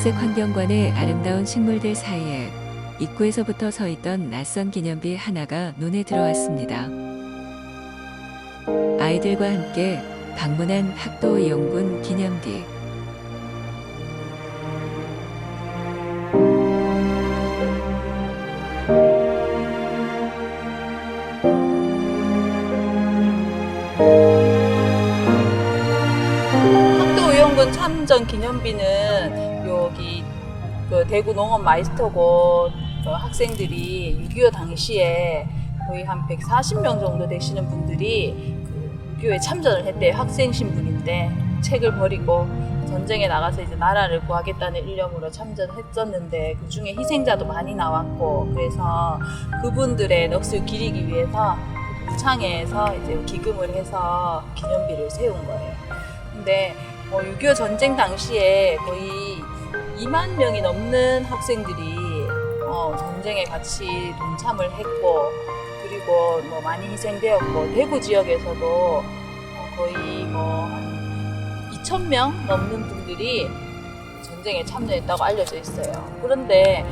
녹색 환경관의 아름다운 식물들 사이에 입구에서부터 서 있던 낯선 기념비 하나가 눈에 들어왔습니다. 아이들과 함께 방문한 학도이용군 기념비. 학도의용군 참전 기념비는 여기 그 대구 농업 마이스터고 학생들이 6.25 당시에 거의 한 140명 정도 되시는 분들이 그 6.25에 참전을 했대요. 학생 신분인데 책을 버리고 전쟁에 나가서 이제 나라를 구하겠다는 일념으로 참전했었는데 그 중에 희생자도 많이 나왔고, 그래서 그분들의 넋을 기리기 위해서 부창회에서 이제 기금을 해서 기념비를 세운 거예요. 근데 6.25 전쟁 당시에 거의 2만 명이 넘는 학생들이 전쟁에 같이 동참을 했고, 그리고 뭐 많이 희생되었고, 대구 지역에서도 거의 한 2,000명 넘는 분들이 전쟁에 참여했다고 알려져 있어요. 그런데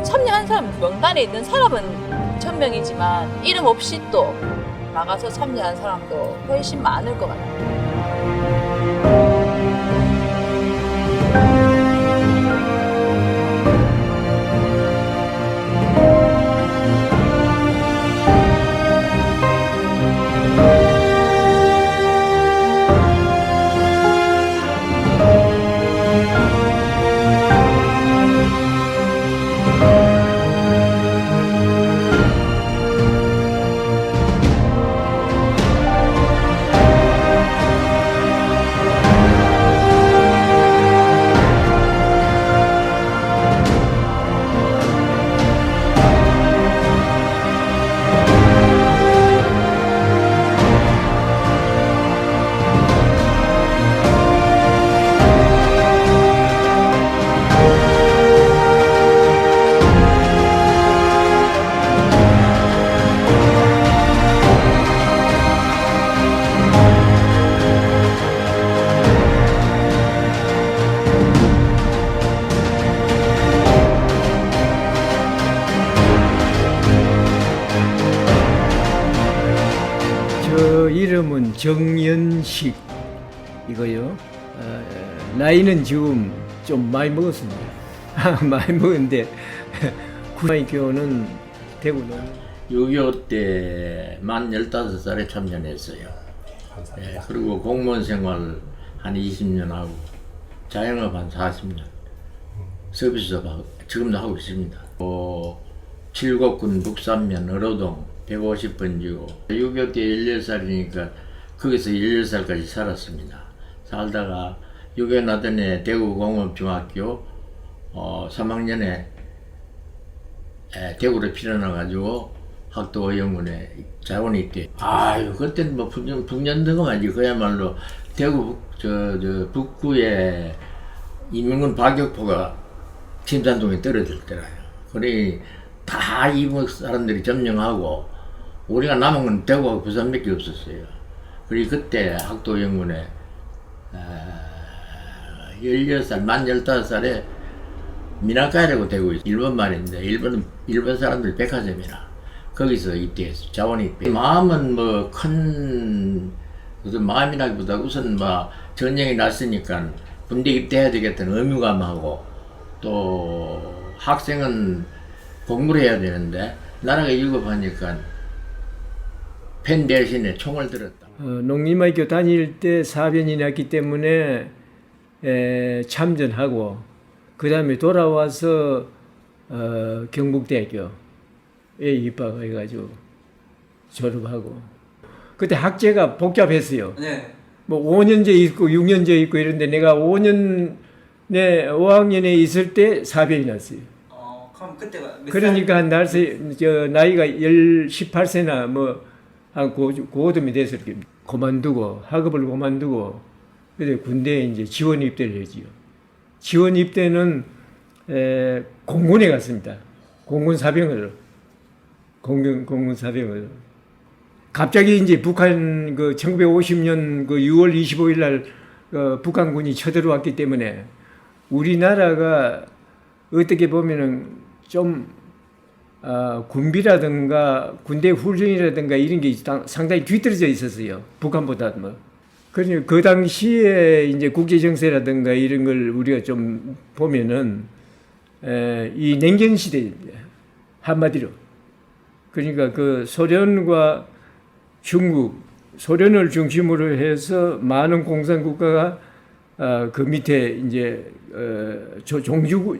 참여한 사람, 명단에 있는 사람은 2,000명이지만 이름 없이 또 나가서 참여한 사람도 훨씬 많을 것 같아요. 이름은 정연식 이거요. 나이는 지금 좀 많이 먹었습니다. 많이 먹었는데 고등학교는 대구는 6.25 때 만 15살에 참전했어요. 그리고 공무원 생활 한 20년 하고 자영업 한 40년, 서비스업 지금도 하고 있습니다. 칠곡군 북산면 어로동 150번지고 6.25 때 16살이니까 거기서 16살까지 살았습니다. 살다가 6.25 나던 해 대구공업중학교 3학년에 대구로 필요나가지고 학도의용군에 자원이 있대. 아유, 그때는 뭐 북년등어만지 그야말로 대구 북구에 이민군 박격포가 침산동에 떨어질 때라요. 그래 다 이북 사람들이 점령하고 우리가 남은 건 대구하고 부산밖에 없었어요. 그리고 그때 학도의용군에 16살, 만 15살에 미나카이라고 되고 있어요. 일본 말인데 일본 사람들 백화점이라 거기서 입대했어요. 자원 입대. 마음은 뭐 큰 무슨 마음이라기보다 우선 뭐 전쟁이 났으니까 군대 입대해야 되겠다는 의무감하고, 또 학생은 공부를 해야 되는데 나라가 위급하니까 펜 대신에 총을 들었다. 농림학교 다닐 때 사변이 났기 때문에 참전하고 그 다음에 돌아와서 경북대학교에 입학해가지고 졸업하고, 그때 학제가 복잡했어요. 네. 뭐 5년제 있고 6년제 있고 이런데 내가 5학년에 있을 때 사변이 났어요. 그럼 그때가 몇 그러니까 나이가 18세나 뭐 한 고등이 돼서 이렇게 그만두고 학업을 그만두고 그래서 군대에 이제 지원 입대를 했지요. 지원 입대는 공군에 갔습니다. 공군 사병으로. 공군 사병으로. 갑자기 이제 북한 그 1950년 그 6월 25일 날 북한군이 쳐들어왔기 때문에 우리나라가 어떻게 보면은 좀 군비라든가 군대 훈련이라든가 이런 게 상당히 뒤떨어져 있었어요. 북한보다 뭐. 그러니까 그 당시에 이제 국제 정세라든가 이런 걸 우리가 좀 보면은 이 냉전 시대입니다. 한마디로. 그러니까 그 소련과 중국, 소련을 중심으로 해서 많은 공산 국가가 그 밑에 이제 종주국,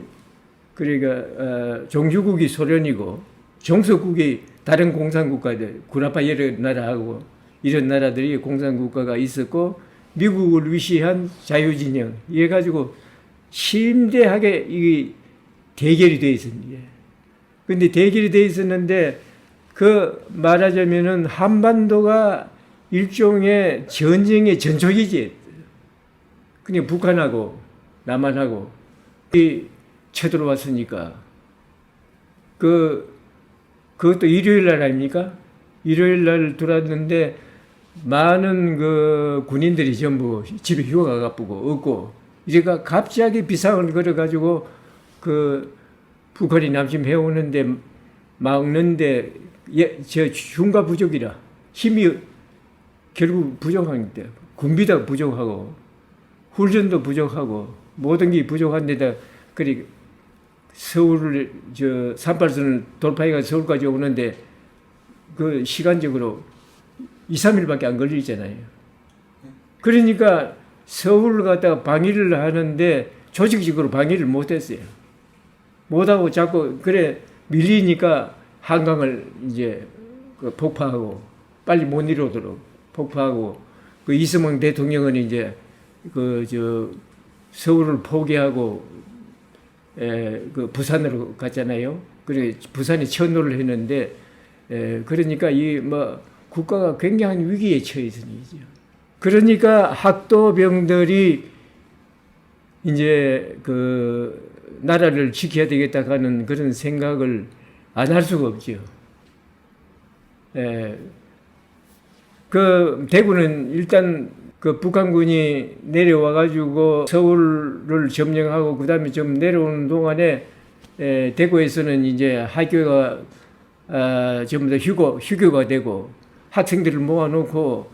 그러니까 종주국이 소련이고 종속국이 다른 공산 국가들, 구라파 여러 나라하고 이런 나라들이 공산 국가가 있었고 미국을 위시한 자유진영 이래 가지고 심대하게 이 대결이 돼 있습니다. 근데 대결이 돼 있었는데 그 말하자면은 한반도가 일종의 전쟁의 전초기지. 그냥 북한하고 남한하고 이 쳐들어왔으니까 그것도 일요일 날 아닙니까? 일요일 날 들어왔는데 많은 그 군인들이 전부 집에 휴가가 바쁘고 없고 이제가 갑자기 비상을 걸어가지고 그 북한이 남심 해오는데 막는데 저 흉가 부족이라 힘이 결국 부족한데 군비도 부족하고 훈련도 부족하고 모든 게 부족한데다 그리 서울을 저 38선을 돌파해가 서울까지 오는데 그 시간적으로 2, 3일밖에 안 걸리잖아요. 그러니까 서울을 갖다가 방위를 하는데 조직적으로 방위를 못했어요. 못하고 자꾸 그래 밀리니까 한강을 이제 그 폭파하고 빨리 못 이루도록 폭파하고 그 이승만 대통령은 이제 그 저 서울을 포기하고 그 부산으로 갔잖아요. 그래 부산에 천도를 했는데 그러니까 이 뭐 국가가 굉장한 위기에 처해 있으니죠. 그러니까 학도병들이 이제 그 나라를 지켜야 되겠다 하는 그런 생각을 안 할 수가 없죠. 그 대구는 일단 그 북한군이 내려와가지고 서울을 점령하고 그 다음에 좀 내려오는 동안에 대구에서는 이제 학교가 전부 다 휴교가 되고 학생들을 모아놓고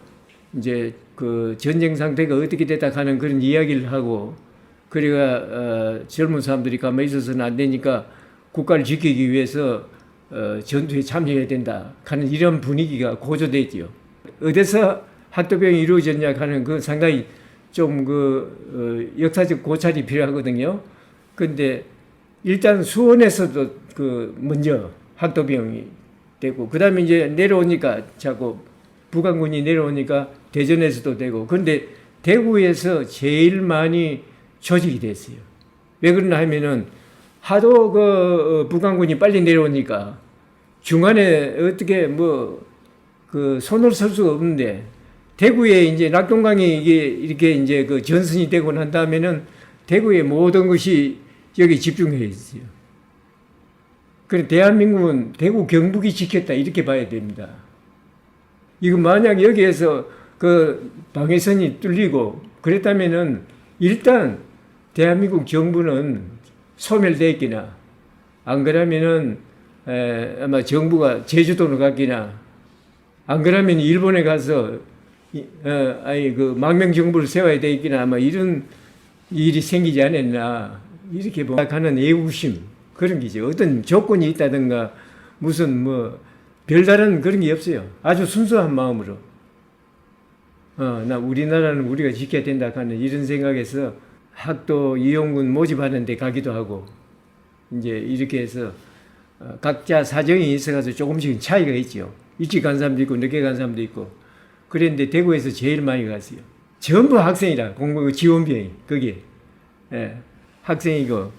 이제 그 전쟁 상태가 어떻게 됐다 하는 그런 이야기를 하고 그래가 젊은 사람들이 가만히 있어서는 안 되니까 국가를 지키기 위해서 전투에 참여해야 된다 하는 이런 분위기가 고조됐지요. 어디서 학도병이 이루어졌냐 하는 그 상당히 좀 그 역사적 고찰이 필요하거든요. 근데 일단 수원에서도 그 먼저 학도병이 되고 그 다음에 이제 내려오니까 자꾸 북한군이 내려오니까 대전에서도 되고 그런데 대구에서 제일 많이 조직이 됐어요. 왜 그러나 하면은 하도 그 북한군이 빨리 내려오니까 중간에 어떻게 뭐 그 손을 쓸 수가 없는데 대구에 이제 낙동강이 이게 이렇게 이제 그 전선이 되고 난 다음에는 대구의 모든 것이 여기 집중해 있어요. 그래 대한민국은 대구 경북이 지켰다 이렇게 봐야 됩니다. 이거 만약 여기에서 그 방해선이 뚫리고 그랬다면은 일단 대한민국 정부는 소멸됐기나 안 그러면은 아마 정부가 제주도로 갔기나 안 그러면 일본에 가서 그 망명 정부를 세워야 되겠기나 아마 이런 일이 생기지 않았나 이렇게 생각하는 애국심 그런 게죠. 어떤 조건이 있다든가 무슨 뭐 별다른 그런 게 없어요. 아주 순수한 마음으로 나 우리나라는 우리가 지켜야 된다 하는 이런 생각에서 학도 이용군 모집하는 데 가기도 하고 이제 이렇게 해서 각자 사정이 있어가지고 조금씩 차이가 있죠. 일찍 간 사람도 있고 늦게 간 사람도 있고 그랬는데 대구에서 제일 많이 갔어요. 전부 학생이라 공부 지원병이 거기에 학생이고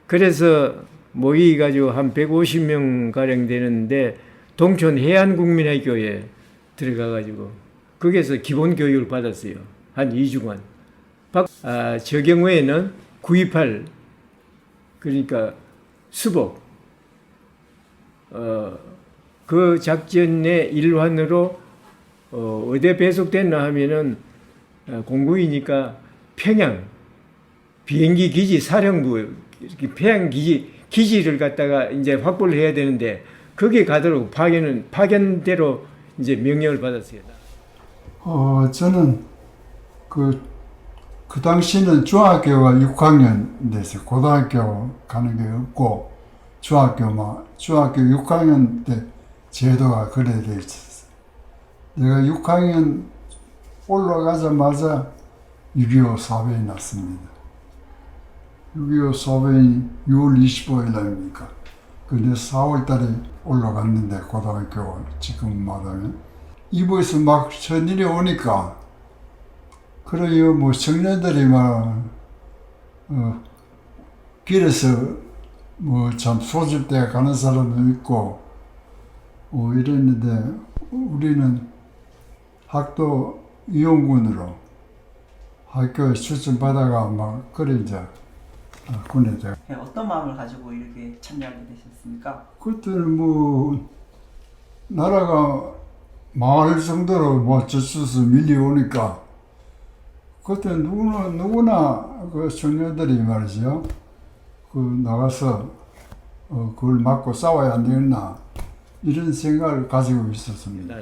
그래서 모의 가지고 한 150명 가량 되는데 동촌 해안국민학교에 들어가가지고 거기에서 기본 교육을 받았어요. 한 2주간. 저 경우에는 9.28 그러니까 수복 그 작전의 일환으로 어디에 배속됐나 하면은 공군이니까 평양 비행기 기지 사령부 이렇게 해양 기지를 갖다가 이제 확보를 해야 되는데 거기에 가도록 파견대로 이제 명령을 받았어요. 저는 그 당시는 중학교가 6학년 돼서 고등학교 가는 게 없고 중학교 6학년 때 제도가 그래 돼 있었어. 내가 6학년 올라가자마자 6.25 사변이 났습니다. 6.25 사변이 6월 25일 날입니까? 근데 4월 달에 올라갔는데 고등학교 지금 말하면 이부에서 막 천일이 오니까 그래요 뭐 청년들이 막 길에서 뭐 참 소집대 가는 사람도 있고 이랬는데 우리는 학도 이용군으로 학교에 추천받아가 막 그래 이제 군에 돼. 네, 어떤 마음을 가지고 이렇게 참여하게 되셨습니까? 그때는 뭐 나라가 망할 정도로 뭐 저수서 밀려오니까 그때 누구나 그 청년들이 말이죠. 그 나가서 그걸 막고 싸워야 안 되겠나 이런 생각을 가지고 있었습니다.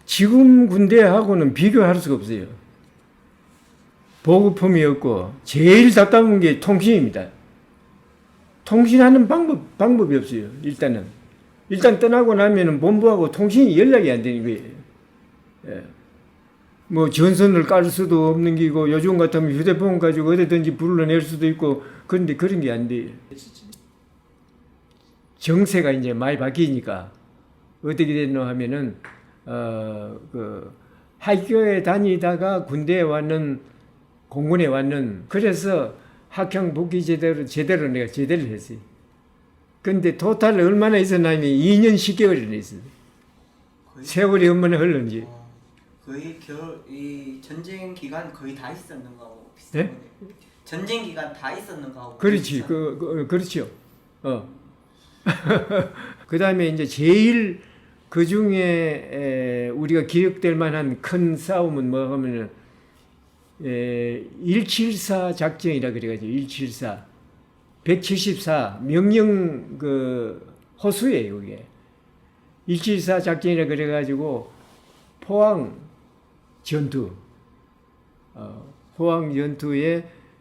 지금 군대하고는 비교할 수가 없어요. 보급품이 없고 제일 답답한 게 통신입니다. 통신하는 방법이 없어요. 일단 떠나고 나면은 본부하고 통신이 연락이 안 되는 거예요. 예. 뭐 전선을 깔 수도 없는 기고 요즘 같으면 휴대폰 가지고 어디든지 불러낼 수도 있고 그런데 그런 게 안 돼요. 정세가 이제 많이 바뀌니까 어떻게 됐노 하면은 학교에 다니다가 군대에 왔는 공군에 왔는 그래서 학형 복귀 제대로 내가 제대로 했어요. 근데 토탈 얼마나 있었냐면 2년 10개월이나 있어요. 세월이 얼마나 흘렀는지. 거의 이 전쟁 기간 거의 다 있었는 거하고 비슷한 네? 거네요. 전쟁 기간 다 있었는 거하고. 그렇지, 그렇죠. 그 다음에 이제 제일 그 중에 우리가 기억될 만한 큰 싸움은 뭐 하면은 174 작전이라 그래가지고 174 174 명령 호수예요 이게. 174 작전이라 그래가지고 포항 전투에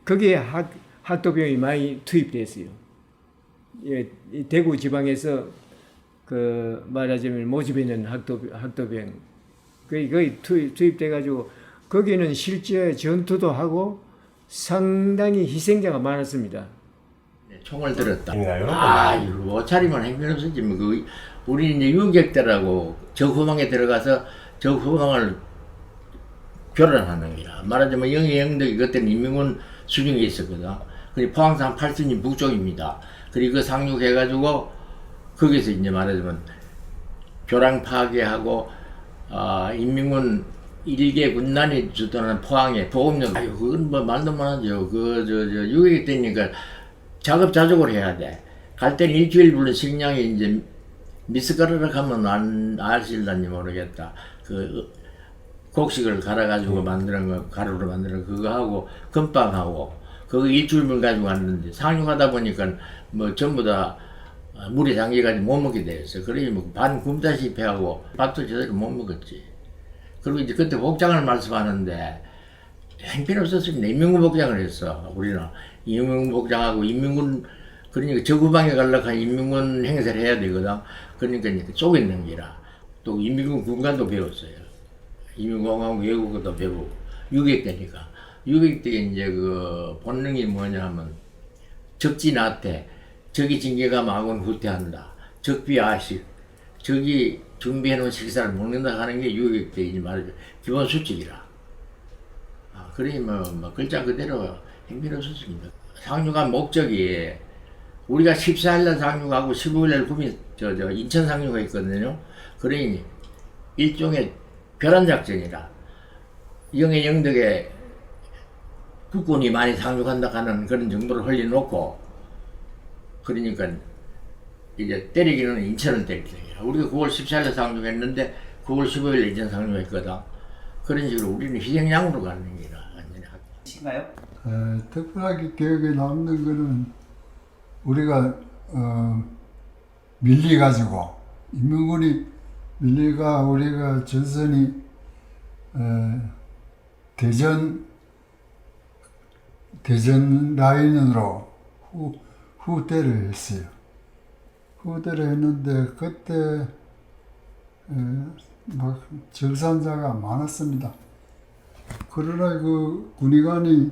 거기에 학도병이 많이 투입됐어요. 예, 대구 지방에서 말하자면 모집있는 학도병 거기 투입돼가지고 거기는 실제 전투도 하고 상당히 희생자가 많았습니다. 총을 들었다. 이거 옷차림은 행편없었지. 우리 이제 유격대라고 저 후방에 들어가서 저 후방을 교란하는 거라. 말하자면 영덕이 그때는 인민군 수중에 있었거든. 그리고 포항산 8순위 북쪽입니다. 그리고 그 상륙해가지고 거기서 이제 말하자면 교랑 파괴하고 인민군 일개 군단이 주도하는 포항에 보급력. 그건 뭐 말도 못하죠. 유격이 되니까 작업자족을 해야 돼. 갈 때는 일주일 불른 식량이 이제 미숫가루를 하면 안 아실란지 모르겠다. 곡식을 갈아가지고 만드는 거, 가루로 만드는 그거 하고, 금빵하고, 그거 일주일분 가지고 왔는데, 상륙하다 보니까 뭐 전부 다 물에 잠겨가지고 못 먹게 되었어. 그러니 뭐 반 굶다시피 하고, 밥도 제대로 못 먹었지. 그리고 이제 그때 복장을 말씀하는데, 행편없었습니다. 인민군 복장을 했어, 우리는. 인민군 복장하고, 그러니까 저구방에 가려고 한 인민군 행사를 해야 되거든. 그러니까 이제 쪼개는 기라. 또 인민군 군관도 배웠어요. 인민공항 외국어도 배우고. 유격대니까. 유격대 이제 본능이 뭐냐 하면, 적지 나태, 적이 징계가면 아군 후퇴한다. 적비 아식, 적이 준비해놓은 식사를 먹는다 하는 게 유격대이지 말이죠. 기본 수칙이라. 그러니 글자 그대로 행편없었습니다. 상륙한 목적이 우리가 14일날 상륙하고 15일날 구미 인천 상륙가 있거든요. 그러니 일종의 교란작전이라. 영덕에 국군이 많이 상륙한다 하는 그런 정보를 흘려놓고 그러니까 이제 때리기는 인천을 때리기라. 우리가 9월 14일날 상륙했는데 9월 15일날 인천 상륙했거든. 그런 식으로 우리는 희생양으로 가는 거라. 있으신가요? 특별하게 기억에 남는 거는 우리가 밀려가지고 인민군이 밀려가 우리가 전선이 대전 라인으로 후퇴를 했어요. 후퇴를 했는데 그때 막 정산자가 많았습니다. 그러나 그 군의관이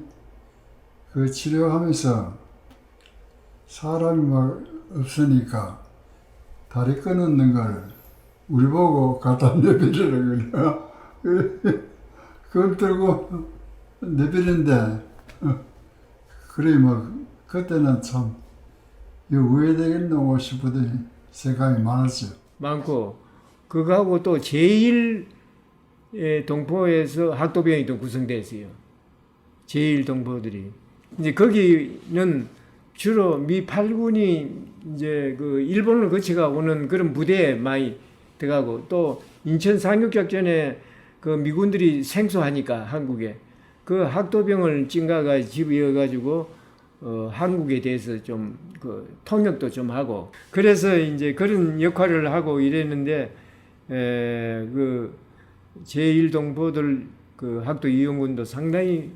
그 치료하면서 사람이 막 없으니까 다리 끊었는 걸 우리 보고 갖다 내버리라 그래. 그걸 들고 내버리는데 그래 뭐 그때는 참 이거 왜 되겠노 싶으더니 생각이 많았죠. 많고 그거하고 또 제1 동포에서 학도병이 또 구성됐어요. 제1 동포들이 이제 거기는 주로 미 8군이 이제 그 일본을 거쳐가 오는 그런 부대에 많이 들어가고 또 인천 상륙작전에 그 미군들이 생소하니까 한국에 그 학도병을 찐가가 집이어가지고 한국에 대해서 좀 그 통역도 좀 하고 그래서 이제 그런 역할을 하고 이랬는데 그 제1동포들 그 학도 이용군도 상당히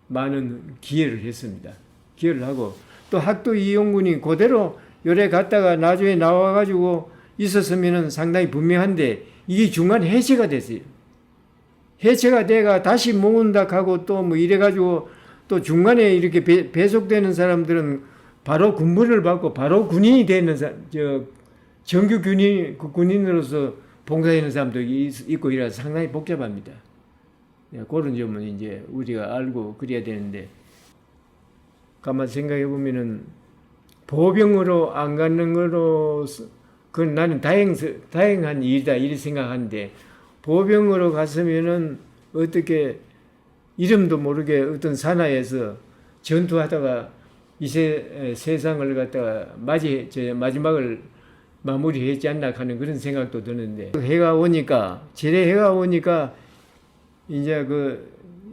많은 기여를 했습니다. 기여를 하고 또 학도 이용군이 그대로 요래 갔다가 나중에 나와가지고 있었으면은 상당히 분명한데 이게 중간에 해체가 됐어요. 해체가 돼가 다시 모은다 하고 또 뭐 이래가지고 또 중간에 이렇게 배속되는 사람들은 바로 군번을 받고 바로 군인이 되는 정규 군인으로서 봉사하는 사람도 있고 이라서 상당히 복잡합니다. 그런 점은 이제 우리가 알고 그래야 되는데 가만 생각해 보면은 보병으로 안 가는 거로서 그건 나는 다행한 일이다 이렇게 생각하는데 보병으로 갔으면은 어떻게 이름도 모르게 어떤 산하에서 전투하다가 이 세상을 갖다가 마지막을 마무리했지 않나 하는 그런 생각도 드는데 해가 오니까 지뢰해가 오니까 이제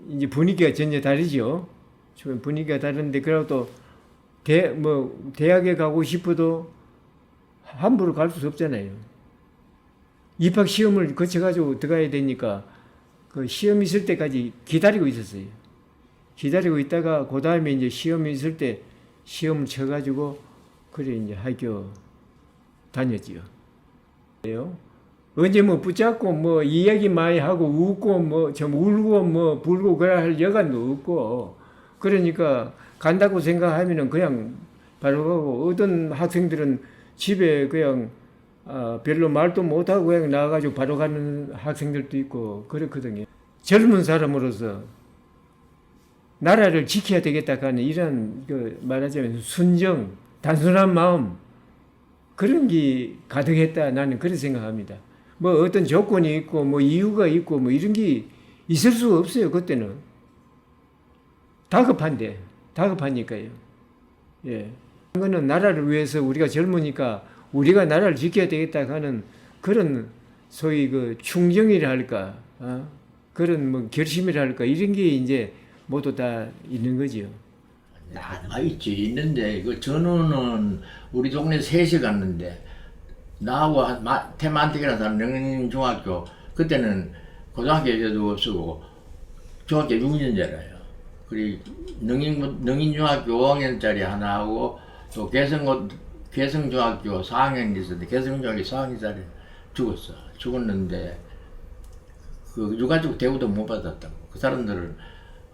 이제 분위기가 전혀 다르죠. 분위기가 다른데 그래도 또 대학에 가고 싶어도 함부로 갈 수 없잖아요. 입학 시험을 거쳐가지고 들어가야 되니까 그 시험 있을 때까지 기다리고 있었어요. 기다리고 있다가 그 다음에 이제 시험이 있을 때 시험을 쳐가지고 그래 이제 학교 다녔지요. 언제 뭐 붙잡고 뭐 이야기 많이 하고 웃고 뭐 좀 울고 뭐 불고 그래 할 여간도 없고 그러니까 간다고 생각하면은 그냥 바로 가고 어떤 학생들은 집에 그냥 별로 말도 못하고 그냥 나와가지고 바로 가는 학생들도 있고 그렇거든요. 젊은 사람으로서 나라를 지켜야 되겠다 하는 이런 말하자면 순정, 단순한 마음 그런 게 가득했다 나는 그렇게 생각합니다. 뭐 어떤 조건이 있고 뭐 이유가 있고 뭐 이런 게 있을 수가 없어요. 그때는 다급하니까요. 예, 그거는 나라를 위해서 우리가 젊으니까 우리가 나라를 지켜야 되겠다 하는 그런 소위 그 충정이라 할까, 그런 뭐 결심이라 할까 이런 게 이제 모두 다 있는 거지요. 있지 있는데 그 전우는 우리 동네 셋이 갔는데 나하고 태만택이라는 사람 능인중학교 그때는 고등학교에도 없었고 중학교 6년제라요. 그리고 능인중학교 5학년짜리 하나 하고 또 개성중학교 4학년이 있었는데 개성중학교 4학년짜리 죽었는데 그 유가족 대우도 못 받았다고. 그 사람들은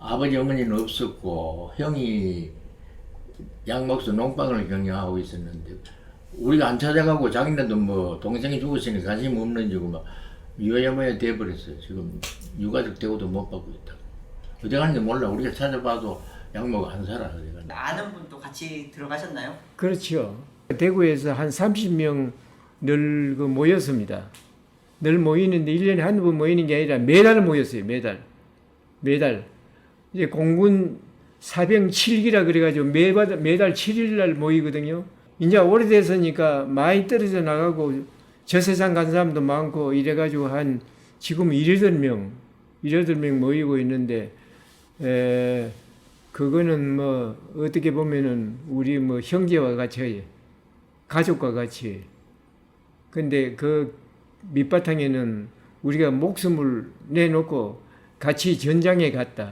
아버지 어머니는 없었고 형이 양목수 농방을 경영하고 있었는데 우리가 안 찾아가고 자기네도 뭐 동생이 죽었으니 관심 없는 지고 막 유야무야 돼버렸어요. 지금 유가족 대우도 못 받고 있다고. 어디 갔는지 몰라. 우리가 찾아봐도 양목 안 살아. 아는 분도 같이 들어가셨나요? 그렇죠. 대구에서 한 30명 늘 모였습니다. 늘 모이는데 1년에 한두 번 모이는 게 아니라 매달 모였어요. 매달. 이제 공군 사병 7기라 그래가지고 매달 7일 날 모이거든요. 이제 오래됐으니까 많이 떨어져 나가고 저 세상 간 사람도 많고 이래가지고 지금 18명 모이고 있는데 그거는 뭐 어떻게 보면은 우리 뭐 형제와 같이 가족과 같이. 근데 그 밑바탕에는 우리가 목숨을 내놓고 같이 전장에 갔다.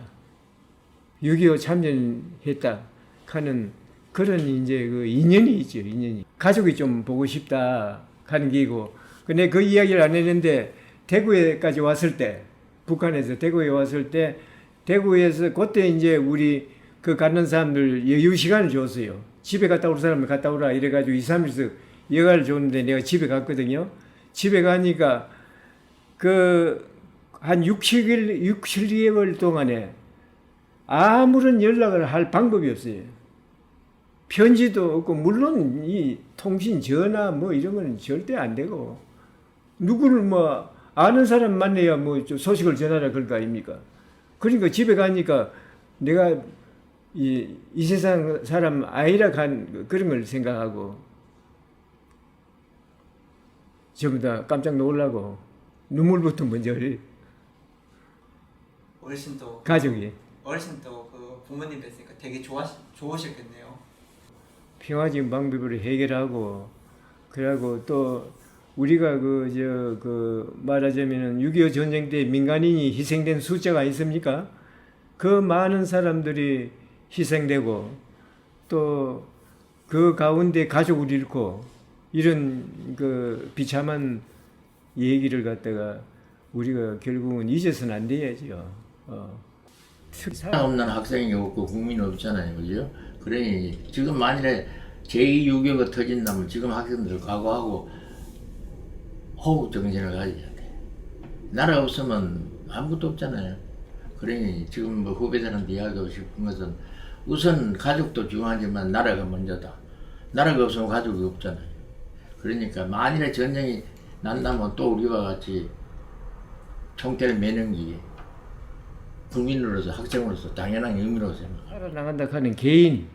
6.25 참전했다 하는 그런 이제 그 인연이 있죠, 인연이. 가족이 좀 보고 싶다 하는 게고. 근데 그 이야기를 안 했는데 대구에까지 왔을 때, 북한에서 대구에 왔을 때, 대구에서 그때 이제 우리 그 가는 사람들 여유 시간을 줬어요. 집에 갔다 올 사람을 갔다 오라 이래가지고 2, 3일씩 여가를 줬는데 내가 집에 갔거든요. 집에 가니까 한 6, 7개월 동안에 아무런 연락을 할 방법이 없어요. 편지도 없고, 물론 이 통신, 전화 뭐 이런 거는 절대 안 되고, 누구를 뭐 아는 사람 만나야 뭐 소식을 전하라 그럴 거 아닙니까? 그러니까 집에 가니까 내가 이 세상 사람 아니라 그런 걸 생각하고, 전부 다 깜짝 놀라고, 눈물부터 먼저 흘려. 어르신도 가족이. 어르신도 그 부모님 뵀으니까 되게 좋으셨겠네요. 평화적인 방법으로 해결하고, 그러고 또 우리가 말하자면은 6.25 전쟁 때 민간인이 희생된 숫자가 있습니까? 그 많은 사람들이 희생되고, 또 그 가운데 가족을 잃고, 이런 그 비참한 얘기를 갖다가 우리가 결국은 잊어서는 안 돼야죠. 사람 없는 학생이 없고 국민이 없잖아요, 그죠? 그러니 지금 만일에 제2 6.25가 터진다면 지금 학생들 각오하고 호흡 정신을 가져야 돼. 나라 없으면 아무것도 없잖아요. 그러니 지금 뭐 후배들한테 이야기하고 싶은 것은 우선 가족도 중요하지만 나라가 먼저다. 나라가 없으면 가족이 없잖아요. 그러니까 만일에 전쟁이 난다면 또 우리와 같이 총대를 매는 게 국민으로서 학생으로서 당연한 의미로 생각합니다. 살아나간다 하는 개인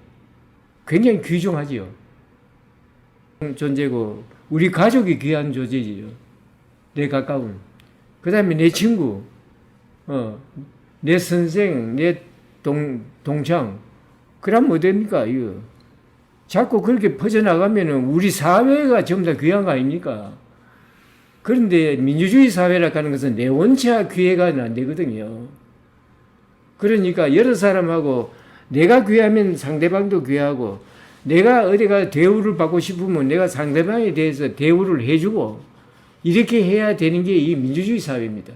굉장히 귀중하지요. 존재고 우리 가족이 귀한 존재지요. 내 가까운. 그 다음에 내 친구, 내 선생, 내 동창. 그러면 어됩니까 이거. 자꾸 그렇게 퍼져나가면은 우리 사회가 전부 다 귀한 거 아닙니까? 그런데 민주주의 사회라고 하는 것은 내 원체와 귀해가 안 되거든요. 그러니까 여러 사람하고 내가 귀하면 상대방도 귀하고, 내가 어디가 대우를 받고 싶으면 내가 상대방에 대해서 대우를 해주고, 이렇게 해야 되는 게 이 민주주의 사회입니다.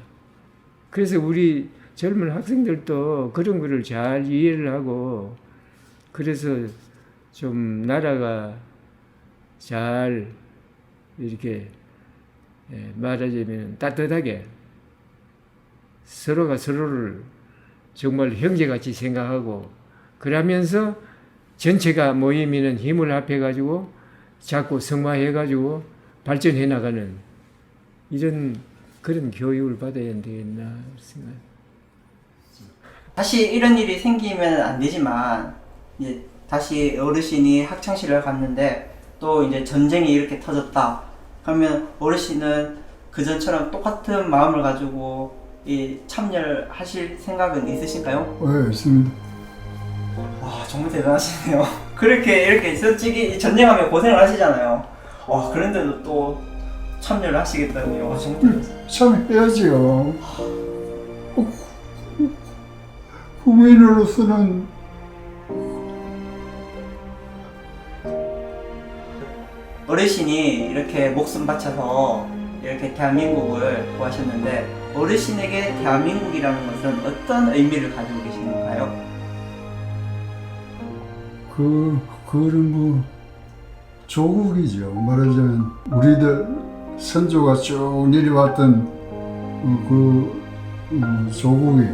그래서 우리 젊은 학생들도 그런 거를 잘 이해를 하고, 그래서 좀 나라가 잘 이렇게 말하자면 따뜻하게 서로가 서로를 정말 형제같이 생각하고, 그러면서 전체가 모이면 힘을 합해가지고 자꾸 성화해가지고 발전해 나가는 이런 그런 교육을 받아야 되겠나 생각합니다. 다시 이런 일이 생기면 안 되지만, 이제 다시 어르신이 학창시절을 갔는데 또 이제 전쟁이 이렇게 터졌다. 그러면 어르신은 그전처럼 똑같은 마음을 가지고 이 참여를 하실 생각은 있으신가요? 네, 있습니다. 와, 정말 대단하시네요. 그렇게 이렇게 솔직히 전쟁하면 고생을 하시잖아요. 와, 그런데도 또 참여를 하시겠다니, 와, 정말 대단하시네요. 참 해야지요. 국민으로서는 어르신이 이렇게 목숨 바쳐서 이렇게 대한민국을 구하셨는데, 어르신에게 대한민국이라는 것은 어떤 의미를 가지고 계시는가요? 그거는 뭐 조국이죠. 말하자면 우리들 선조가 쭉 내려왔던 조국이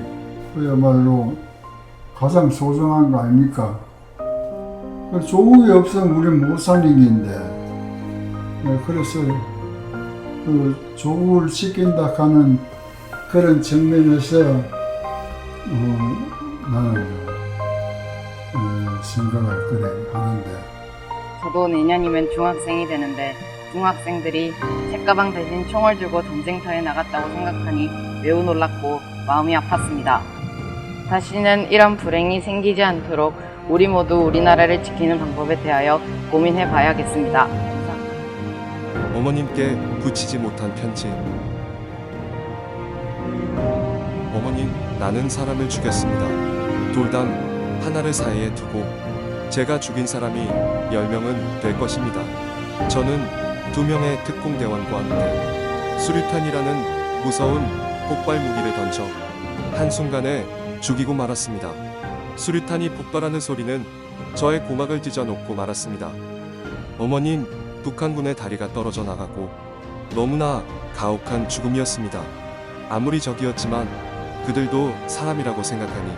그야말로 가장 소중한 거 아닙니까? 조국이 없으면 우리는 못 사는 게인데, 그래서 그 조국을 지킨다 하는 그런 측면에서 나는 생각을 그래 하는데, 저도 내년이면 중학생이 되는데 중학생들이 책가방 대신 총을 들고 전쟁터에 나갔다고 생각하니 매우 놀랍고 마음이 아팠습니다. 다시는 이런 불행이 생기지 않도록 우리 모두 우리나라를 지키는 방법에 대하여 고민해 봐야겠습니다. 어머님께 붙이지 못한 편지. 어머님, 나는 사람을 죽였습니다. 돌담 하나를 사이에 두고 제가 죽인 사람이 10명은 될 것입니다. 저는 2명의 특공대원과 함께 수류탄이라는 무서운 폭발 무기를 던져 한순간에 죽이고 말았습니다. 수류탄이 폭발하는 소리는 저의 고막을 찢어놓고 말았습니다. 어머님, 북한군의 다리가 떨어져 나가고 너무나 가혹한 죽음이었습니다. 아무리 적이었지만 그들도 사람이라고 생각하니,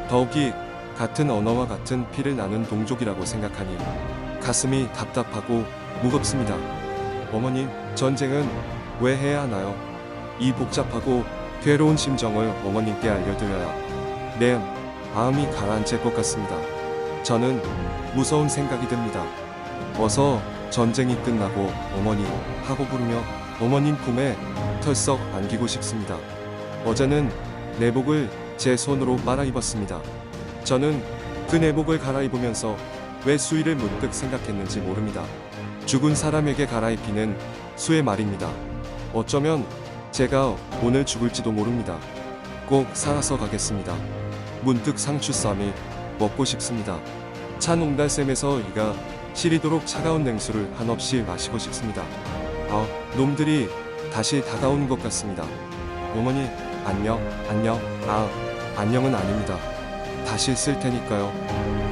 더욱이 같은 언어와 같은 피를 나눈 동족이라고 생각하니 가슴이 답답하고 무겁습니다. 어머님, 전쟁은 왜 해야 하나요? 이 복잡하고 괴로운 심정을 어머님께 알려드려야 내 마음이 가라앉을 것 같습니다. 저는 무서운 생각이 듭니다. 어서 전쟁이 끝나고 어머니 하고 부르며 어머님 품에 털썩 안기고 싶습니다. 어제는 내복을 제 손으로 빨아입었습니다. 저는 그 내복을 갈아입으면서 왜 수의를 문득 생각했는지 모릅니다. 죽은 사람에게 갈아입히는 수의 말입니다. 어쩌면 제가 오늘 죽을지도 모릅니다. 꼭 살아서 가겠습니다. 문득 상추쌈이 먹고 싶습니다. 찬 옹달샘에서 이가 시리도록 차가운 냉수를 한없이 마시고 싶습니다. 놈들이 다시 다가오는 것 같습니다. 어머니, 안녕, 안녕. 안녕은 아닙니다. 다시 쓸 테니까요.